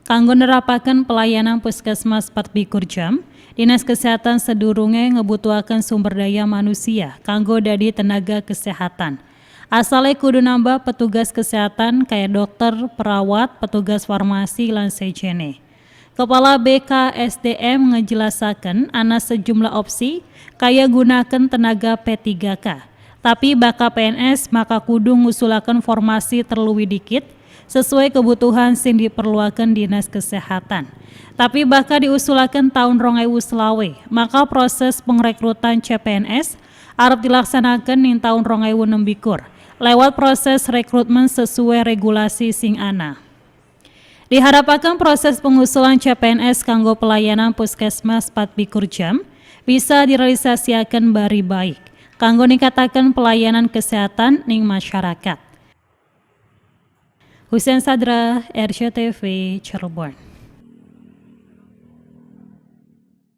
Kanggo nerapaken pelayanan puskesmas 24 jam, Dinas Kesehatan sedurunge ngebutuhaken sumber daya manusia kanggo dadi tenaga kesehatan. Asale kudu nambah petugas kesehatan kayak dokter, perawat, petugas farmasi, lan sejene. Kepala BKSDM ngejelasaken ana sejumlah opsi kaya gunakan tenaga P3K. Tapi baka PNS maka kudu ngusulaken formasi terluwi dikit sesuai kebutuhan sing diperluakan Dinas Kesehatan. Tapi baka diusulaken tahun 2020, maka proses pengrekrutan CPNS arep dilaksanakan ning tahun 2026 lewat proses rekrutmen sesuai regulasi sing ana. Diharapkan proses pengusulan CPNS kanggo pelayanan puskesmas 24 jam bisa direalisasiakan bari baik kanggo ningkataken pelayanan kesehatan ning masyarakat. Husein Sadra, RCTV, Cirebon.